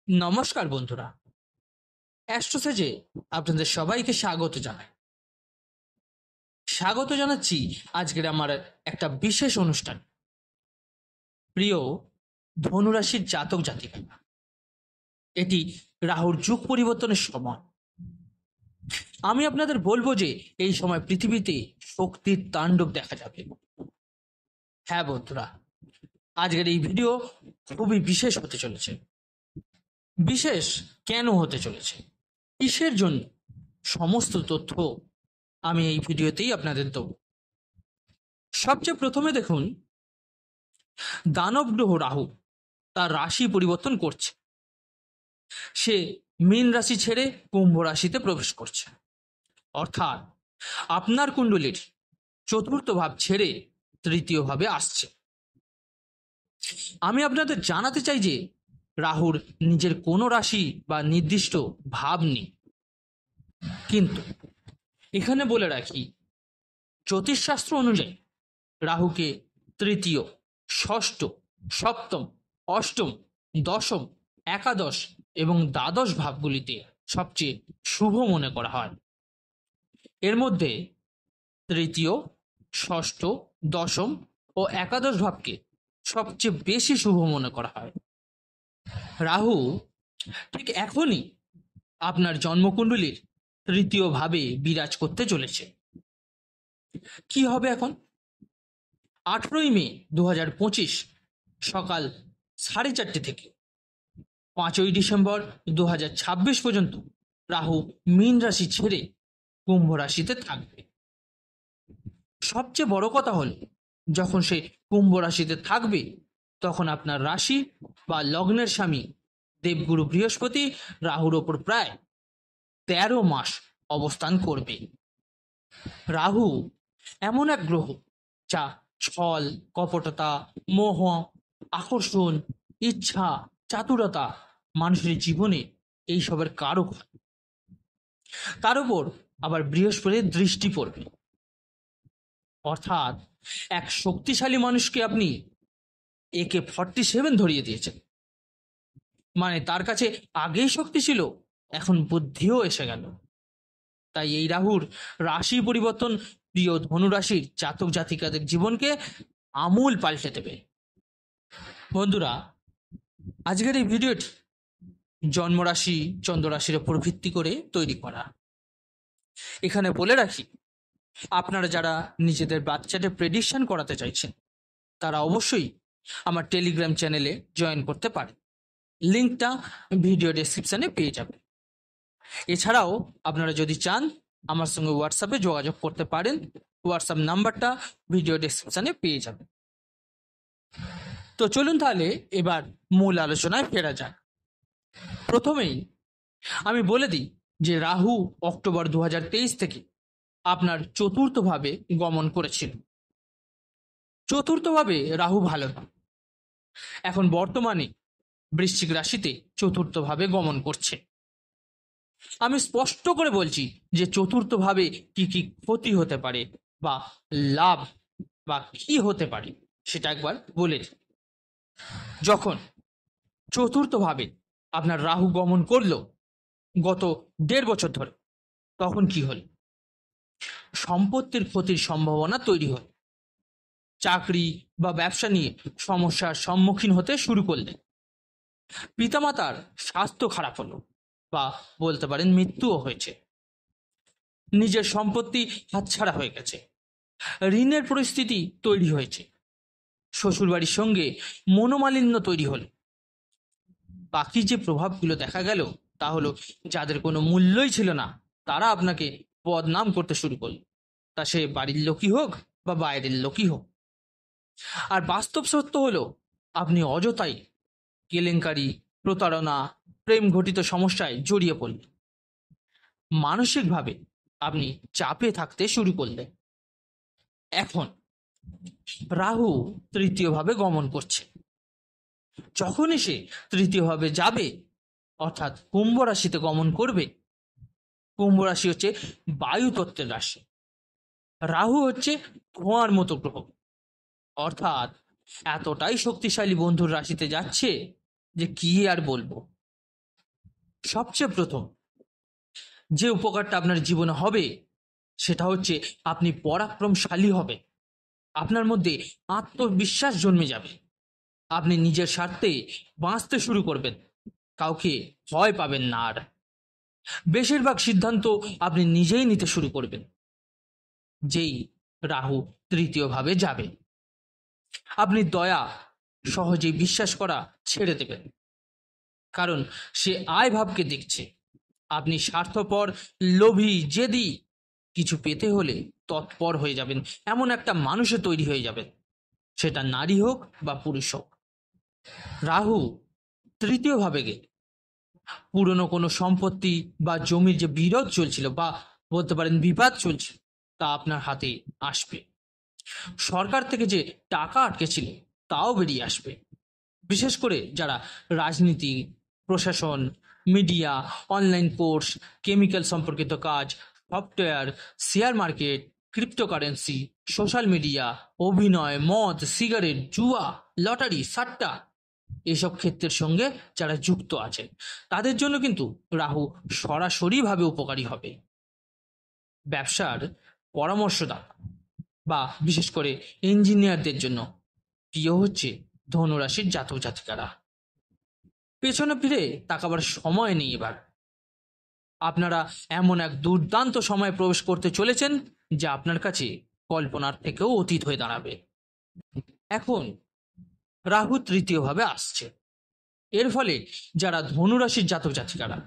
নমস্কার বন্ধুরা, অ্যাস্ট্রোসেজে আপনাদের সবাইকে স্বাগত জানাচ্ছি আজকের আমার একটা বিশেষ অনুষ্ঠান। প্রিয় ধনুরাশির জাতক জাতিকা, এটি রাহুর যুগ পরিবর্তনের সময়। আমি আপনাদের বলবো যে এই সময় পৃথিবীতে শক্তির তাণ্ডব দেখা যাবে। হ্যাঁ বন্ধুরা, আজকের এই ভিডিও খুবই বিশেষ হতে চলেছে। বিশেষ কেন হতে চলেছে, কিসের জন্য, সমস্ত তথ্য আমি এই ভিডিওতেই আপনাদের দেব। সবচেয়ে প্রথমে দেখুন, দানব গ্রহ রাহু তার রাশি পরিবর্তন করছে। সে মীন রাশি ছেড়ে কুম্ভ রাশিতে প্রবেশ করছে, অর্থাৎ আপনার কুণ্ডলীর চতুর্থ ভাব ছেড়ে তৃতীয় ভাবে আসছে। আমি আপনাদের জানাতে চাই যে রাহুর নিজের কোনো রাশি বা নির্দিষ্ট ভাব নেই, কিন্তু এখানে বলে রাখি, জ্যোতিষশাস্ত্র অনুযায়ী রাহুকে তৃতীয়, ষষ্ঠ, সপ্তম, অষ্টম, দশম, একাদশ এবং দ্বাদশ ভাবগুলিতে সবচেয়ে শুভ মনে করা হয়। এর মধ্যে তৃতীয়, ষষ্ঠ, দশম ও একাদশ ভাবকে সবচেয়ে বেশি শুভ মনে করা হয়। রাহু ঠিক এখনই আপনার জন্মকুণ্ডলীর তৃতীয় ভাবে বিরাজ করতে চলেছে। কি হবে এখন? 18ই মে 2025 সকাল 4:30 থেকে 5ই ডিসেম্বর 2026 পর্যন্ত রাহু মীন রাশি ছেড়ে কুম্ভ রাশিতে থাকবে। সবচেয়ে বড় কথা হল, যখন সে কুম্ভ রাশিতে থাকবে তখন আপনার রাশি বা লগ্নের স্বামী দেবগুরু বৃহস্পতি রাহুর ওপর প্রায় 13 মাস অবস্থান করবে। রাহু এমন এক গ্রহ যা ছল, কপটতা, মোহ, আকর্ষণ, ইচ্ছা, চাতুরতা, মানুষের জীবনে এইসবের কারক হয়। তার উপর আবার বৃহস্পতির দৃষ্টি পড়বে, অর্থাৎ এক শক্তিশালী মানুষকে আপনি AK-47 ধরিয়ে দিয়েছেন। মানে তার কাছে আগেই শক্তি ছিল, এখন বুদ্ধিও এসে গেল। তাই এই রাহুর রাশি পরিবর্তন প্রিয় ধনুরাশির জাতক জাতিকাদের জীবনকে আমূল পাল্টে দেবে। বন্ধুরা, আজকের এই ভিডিওটি জন্মরাশি চন্দ্ররাশির উপর ভিত্তি করে তৈরি করা। এখানে বলে রাখি, আপনারা যারা নিজেদের বাচ্চাদের প্রেডিকশন করাতে চাইছেন তারা অবশ্যই আমার টেলিগ্রাম চ্যানেলে জয়েন করতে পারেন। লিঙ্কটা ভিডিও ডেসক্রিপশনে পেয়ে যাবেন। এছাড়াও আপনারা যদি চান আমার সঙ্গে হোয়াটসঅ্যাপে যোগাযোগ করতে পারেন। হোয়াটসঅ্যাপ নাম্বারটা ভিডিও ডেসক্রিপশনে পেয়ে যাবেন। তো চলুন তাহলে এবার মূল আলোচনায় ফেরা যাক। প্রথমেই আমি বলে দিই যে রাহু অক্টোবর 2023 থেকে আপনার চতুর্থভাবে গমন করেছিল। চতুর্থভাবে রাহু ভালো না, এখন বর্তমানে বৃশ্চিক রাশিতে চতুর্থভাবে গমন করছে। আমি স্পষ্ট করে বলছি যে চতুর্থভাবে কি কি ক্ষতি হতে পারে বা লাভ বা কি হতে পারে সেটা একবার বলে দিই। যখন চতুর্থভাবে আপনার রাহু গমন করলো গত 1.5 বছর ধরে, তখন কি হল? সম্পত্তির ক্ষতির সম্ভাবনা তৈরি হল। চাকরি বা ব্যবসা নিয়ে সমস্যার সম্মুখীন হতে শুরু করলেন। পিতামাতার স্বাস্থ্য খারাপ হলো বা বলতে পারেন মৃত্যুও হয়েছে। নিজের সম্পত্তি হাতছাড়া হয়ে গেছে। ঋণের পরিস্থিতি তৈরি হয়েছে। শ্বশুরবাড়ির সঙ্গে মনোমালিন্য তৈরি হল। বাকি যে প্রভাবগুলো দেখা গেল তা হলো, যাদের কোনো মূল্যই ছিল না তারা আপনাকে বদনাম করতে শুরু করল, তা সে বাড়ির লোকই হোক বা বাইরের লোকই হোক। আর বাস্তব সত্য হলো, আপনি অযথাই কেলেঙ্কারি, প্রতারণা, প্রেম ঘটিত সমস্যায় জড়িয়ে পড়লেন। মানসিকভাবে আপনি চাপে থাকতে শুরু করলেন। এখন রাহু তৃতীয়ভাবে গমন করছে। যখনই সে তৃতীয়ভাবে যাবে, অর্থাৎ কুম্ভ রাশিতে গমন করবে। কুম্ভ রাশি হচ্ছে বায়ু তত্ত্বের রাশি। রাহু হচ্ছে ধোঁয়ার মতো গ্রহ, অর্থাৎ এতটাই শক্তিশালী বন্ধুর রাশিতে যাচ্ছে যে কি আর বলবো। সবচেয়ে প্রথম যে উপকারটা আপনার জীবনে হবে সেটা হচ্ছে আপনি পরাক্রমশালী হবে। আপনার মধ্যে আত্মবিশ্বাস জন্মে যাবে। আপনি নিজের স্বার্থে বাঁচতে শুরু করবেন, কাউকে ভয় পাবেন না আর। বেশিরভাগ সিদ্ধান্ত আপনি নিজেই নিতে শুরু করবেন যেই রাহু তৃতীয়ভাবে যাবে। আপনি দয়া সহজেই বিশ্বাস করা ছেড়ে দেবেন, কারণ সে আয় ভাবকে দেখছে। আপনি স্বার্থপর, লোভী, জেদি, কিছু পেতে হলে তৎপর হয়ে যাবেন এমন একটা মানুষে তৈরি হয়ে যাবেন, সেটা নারী হোক বা পুরুষ হোক। রাহু তৃতীয়ভাবে গেলে পুরনো কোনো সম্পত্তি বা জমির যে বিরোধ চলছিল বা বলতে পারেন বিবাদ চলছিল, তা আপনার হাতে আসবে। সরকার থেকে যে টাকা আটকে ছিল তাও বেরিয়ে আসবে। বিশেষ করে যারা রাজনীতি, প্রশাসন, মিডিয়া, অনলাইন কোর্স, কেমিক্যাল সম্পর্কিত কাজ, software, share market, cryptocurrency, social media, অভিনয়, মদ, সিগারেট, জুয়া, লটারি, সাট্টা, এসব ক্ষেত্রের সঙ্গে যারা যুক্ত আছেন তাদের জন্য কিন্তু রাহু সরাসরিভাবে উপকারী হবে। ব্যবসার পরামর্শদাতা বা বিশেষ করে ইঞ্জিনিয়ারদের জন্য প্রিয় হচ্ছে ধনুরাশির জাতক জাতিকারা। পেছনে ফিরে তাকাবার সময় নেই এবার। আপনারা এমন এক দুর্দান্ত সময় প্রবেশ করতে চলেছেন যা আপনার কাছে কল্পনার থেকেও অতীত হয়ে দাঁড়াবে। এখন রাহু তৃতীয়ভাবে আসছে। এর ফলে যারা ধনুরাশির জাতক জাতিকারা,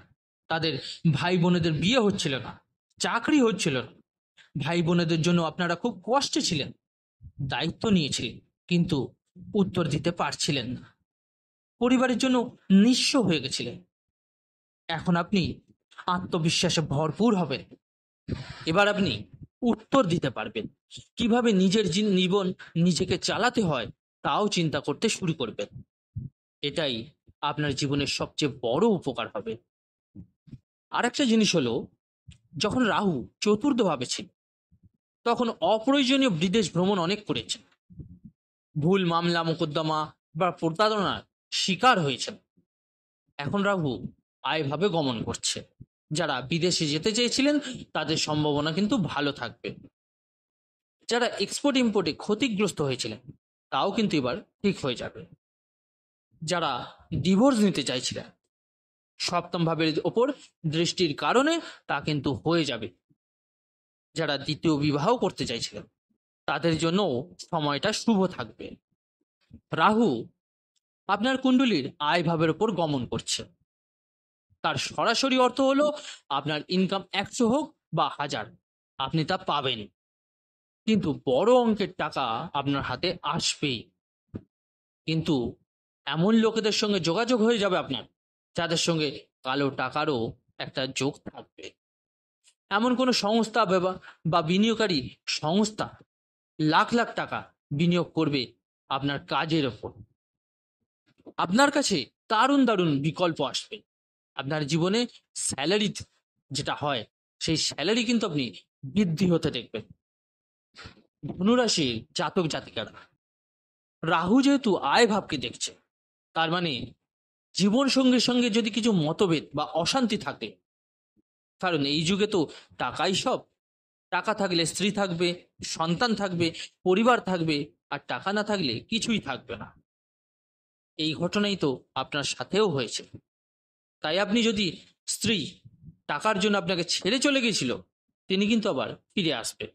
তাদের ভাই বোনেদের বিয়ে হচ্ছিল না, চাকরি হচ্ছিল না, ভাই বোনেদের জন্য আপনারা খুব কষ্টে ছিলেন, দায়িত্ব নিয়েছিলেন কিন্তু উত্তর দিতে পারছিলেন না, পরিবারের জন্য নিঃস্ব হয়ে গেছিলেন। এখন আপনি আত্মবিশ্বাসে ভরপুর হবেন। এবার আপনি উত্তর দিতে পারবেন, কিভাবে নিজের জীবন নিজেকে চালাতে হয় তাও চিন্তা করতে শুরু করবেন। এটাই আপনার জীবনের সবচেয়ে বড় উপকার হবে। আর একটা জিনিস হলো, যখন রাহু চতুর্থভাবে ছিল তখন অপ্রয়োজনীয় বিদেশ ভ্রমণ অনেক করেছেন, ভুল মামলা মোকদ্দমা বা প্রতারণার শিকার হয়েছেন। এখন রাহু আয়ভাবে গমন করছে। যারা বিদেশে যেতে চেয়েছিলেন তাদের সম্ভাবনা কিন্তু ভালো থাকবে। যারা এক্সপোর্ট ইম্পোর্টে ক্ষতিগ্রস্ত হয়েছিলেন তাও কিন্তু এবার ঠিক হয়ে যাবে। যারা ডিভোর্স নিতে চাইছিলেন, সপ্তম ভাবের ওপর দৃষ্টির কারণে তা কিন্তু হয়ে যাবে। যারা দ্বিতীয় বিবাহ করতে চাইছিলেন তাদের জন্য সময়টা শুভ থাকবে। রাহু আপনার কুণ্ডলীর আয় ভাবের ওপর গমন করছে। তার সরাসরি অর্থ হলো আপনার ইনকাম 100 হোক বা 1000, আপনি তা পাবেন। কিন্তু বড় অঙ্কের টাকা আপনার হাতে আসবেই। কিন্তু এমন লোকেদের সঙ্গে যোগাযোগ হয়ে যাবে আপনার, যাদের সঙ্গে কালো টাকারও একটা যোগ থাকবে। এমন কোনো সংস্থা বা বিনিয়োগকারী সংস্থা লাখ লাখ টাকা বিনিয়োগ করবে আপনার কাজের ওপর। আপনার কাছে দারুণ দারুণ বিকল্প আসবে। আপনার জীবনে স্যালারি যেটা হয় সেই স্যালারি কিন্তু আপনি বৃদ্ধি হতে দেখবেন। ধনুরাশির জাতক জাতিকারা, রাহু যেহেতু আয় ভাবকে দেখছে, তার মানে জীবন সঙ্গীর সঙ্গে যদি কিছু মতভেদ বা অশান্তি থাকে, কারণ এই যুগে তো টাকাই সব। টাকা থাকলে স্ত্রী থাকবে, সন্তান থাকবে, পরিবার থাকবে, আর টাকা না থাকলে কিছুই থাকবে না। এই ঘটনাই তো আপনার সাথেও হয়েছে। তাই আপনি যদি স্ত্রী টাকার জন্য আপনাকে ছেড়ে চলে গেছিল, তিনি কিন্তু আবার ফিরে আসবে।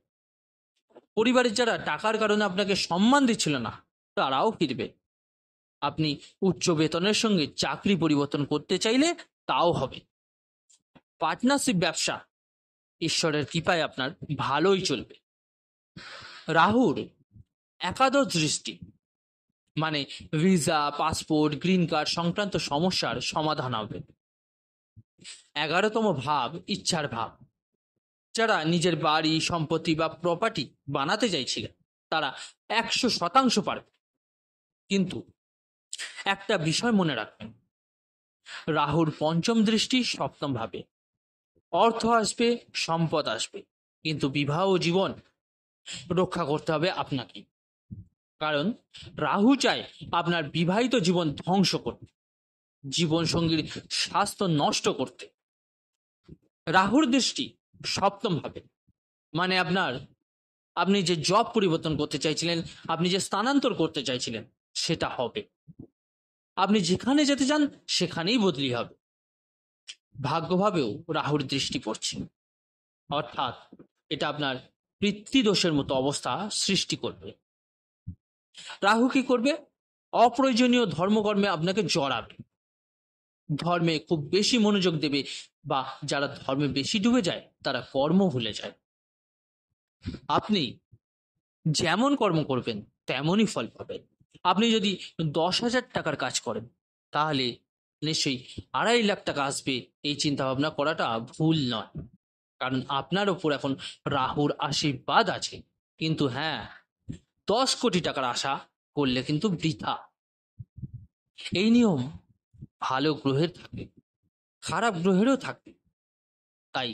পরিবারের যারা টাকার কারণে আপনাকে সম্মান দিচ্ছিল না, তারাও ফিরবে। আপনি উচ্চ বেতনের সঙ্গে চাকরি পরিবর্তন করতে চাইলে তাও হবে। পার্টনারশিপ ব্যবসা ঈশ্বরের কৃপায় আপনার ভালোই চলবে। রাহুর একাদশ দৃষ্টি মানে ভিসা, পাসপোর্ট, গ্রিন কার্ড সংক্রান্ত সমস্যার সমাধান হবে। 11তম ভাব ইচ্ছার ভাব। যারা নিজের বাড়ি, সম্পত্তি বা প্রপার্টি বানাতে চাইছিলেন তারা 100% পারবে। কিন্তু একটা বিষয় মনে রাখবেন, রাহুর পঞ্চম দৃষ্টি সপ্তম ভাবে। অর্থ আসবে, সম্পদ আসবে, কিন্তু বিবাহ ও জীবন রক্ষা করতে হবে আপনাকে। কারণ রাহু চায় আপনার বিবাহিত জীবন ধ্বংস করতে। জীবনসঙ্গীর স্বাস্থ্য নষ্ট করতে। রাহুর দৃষ্টি সপ্তম ভাবে, মানে আপনি যে জব পরিবর্তন করতে চাইছিলেন, আপনি যে স্থানান্তর করতে চাইছিলেন, সেটা হবে। আপনি যেখানে যেতে চান সেখানেই বদলি হবে। ভাগ্যভাবেও রাহুর দৃষ্টি পড়ছে, অর্থাৎ এটা আপনার পিতৃদোষের মতো অবস্থা সৃষ্টি করবে। রাহু কি করবে? অপ্রয়োজনীয় ধর্মকর্মে আপনাকে জড়াবে, ধর্মে খুব বেশি মনোযোগ দেবে, বা যারা ধর্মে বেশি ডুবে যায় তারা কর্ম ভুলে যায়। আপনি যেমন কর্ম করবেন তেমনই ফল পাবেন। আপনি যদি 10,000 টাকার কাজ করেন, তাহলে নিশ্চয়ই 2.5 লাখ টাকা আসবে, এই চিন্তা ভাবনা করাটা ভুল নয়। কারণ আপনার ওপর এখন রাহুর আশীর্বাদ আছে। কিন্তু হ্যাঁ, 10 কোটি টাকার আশা করলে কিন্তু বৃথা। এই নিয়ম ভালো গ্রহের থাকে, খারাপ গ্রহেরও থাকে। তাই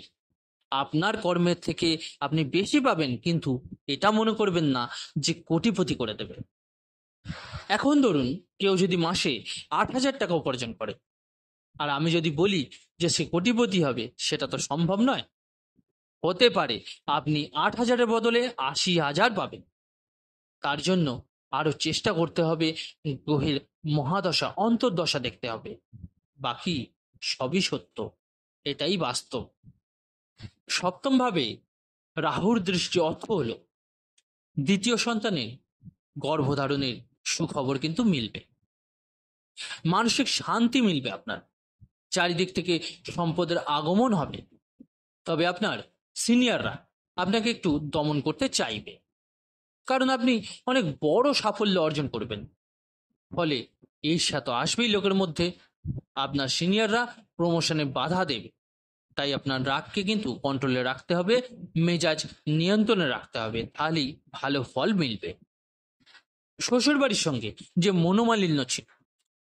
আপনার কর্মের থেকে আপনি বেশি পাবেন, কিন্তু এটা মনে করবেন না যে কোটিপতি করে দেবে। এখন ধরুন, কেউ যদি মাসে 8,000 টাকা উপার্জন করে, আর আমি যদি বলি যে সে কোটিপতি হবে, সেটা তো সম্ভব নয়। হতে পারে আপনি 8,000-এর বদলে 80,000 পাবেন। তার জন্য আরো চেষ্টা করতে হবে, গ্রহের মহাদশা অন্তর্দশা দেখতে হবে। বাকি সবই সত্য, এটাই বাস্তব। সপ্তম ভাবে রাহুর দৃষ্টি অর্থ হলো দ্বিতীয় সন্তানের গর্ভধারণের সুখবর কিন্তু মিলবে, মানসিক শান্তি মিলবে, আপনার চারিদিক থেকে সম্পদের আগমন হবে। তবে আপনার সিনিয়ররা আপনাকে একটু দমন করতে চাইবে, কারণ আপনি অনেক বড় সাফল্য অর্জন করবেন। ফলে ঈর্ষা তো আসবেই লোকের মধ্যে। আপনার সিনিয়ররা প্রমোশনে বাধা দেবে, তাই আপনার রাগকে কিন্তু কন্ট্রোলে রাখতে হবে, মেজাজ নিয়ন্ত্রণে রাখতে হবে, তাহলেই ভালো ফল মিলবে। শ্বশুরবাড়ির সঙ্গে যে মনোমালিন্য ছিল,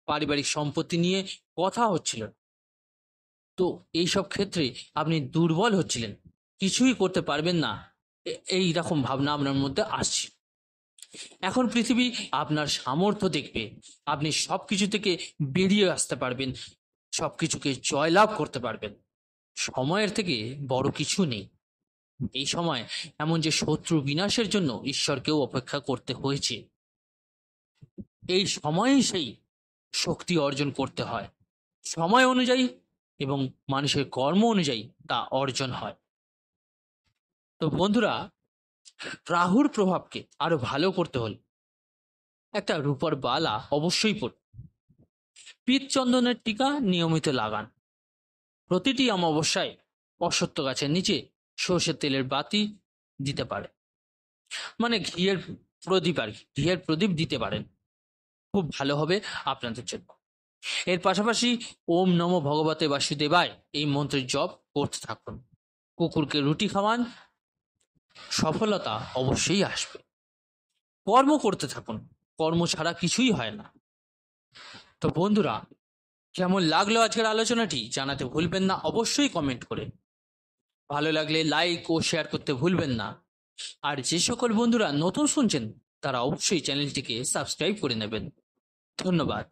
পারিবারিক সম্পত্তি নিয়ে কথা হচ্ছিল না, তো এইসব ক্ষেত্রে আপনি দুর্বল হচ্ছিলেন, কিছুই করতে পারবেন না, এই রকম ভাবনা আপনার মধ্যে আসছে। এখন পৃথিবী আপনার সামর্থ্য দেখবে, আপনি সবকিছু থেকে বেরিয়ে আসতে পারবেন, সবকিছুকে জয়লাভ করতে পারবেন। সময়ের থেকে বড় কিছু নেই। এই সময় এমন যে শত্রু বিনাশের জন্য ঈশ্বরকেও অপেক্ষা করতে হয়েছে। এই সময়েই সেই শক্তি অর্জন করতে হয়, সময় অনুযায়ী এবং মানুষের কর্ম অনুযায়ী তা অর্জন হয়। তো বন্ধুরা, রাহুর প্রভাবকে আরো ভালো করতে হলে একটা রূপার বালা অবশ্যই পড়ুন, পিতচন্দনের টিকা নিয়মিত লাগান, প্রতিটি অমাবস্যায় অশ্বত্থ গাছের নিচে সর্ষের তেলের বাতি দিতে পারে, মানে ঘিয়ের প্রদীপ, আর ঘিয়ের প্রদীপ দিতে পারেন, খুব ভালো হবে আপনাদের জন্য। এর পাশাপাশি ওম নমো ভগবতে বাসুদেবায় এই মন্ত্রের জপ করতে থাকুন, কুকুরকে রুটি খাওয়ান, সফলতা অবশ্যই আসবে। কর্ম করতে থাকুন, কর্ম ছাড়া কিছুই হয় না। তো বন্ধুরা, কেমন লাগলো আজকের আলোচনাটি জানাতে ভুলবেন না, অবশ্যই কমেন্ট করে। ভালো লাগলে লাইক ও শেয়ার করতে ভুলবেন না। আর যে সকল বন্ধুরা নতুন শুনছেন, তারা অবশ্যই চ্যানেলটিকে সাবস্ক্রাইব করে নেবেন। ধন্যবাদ।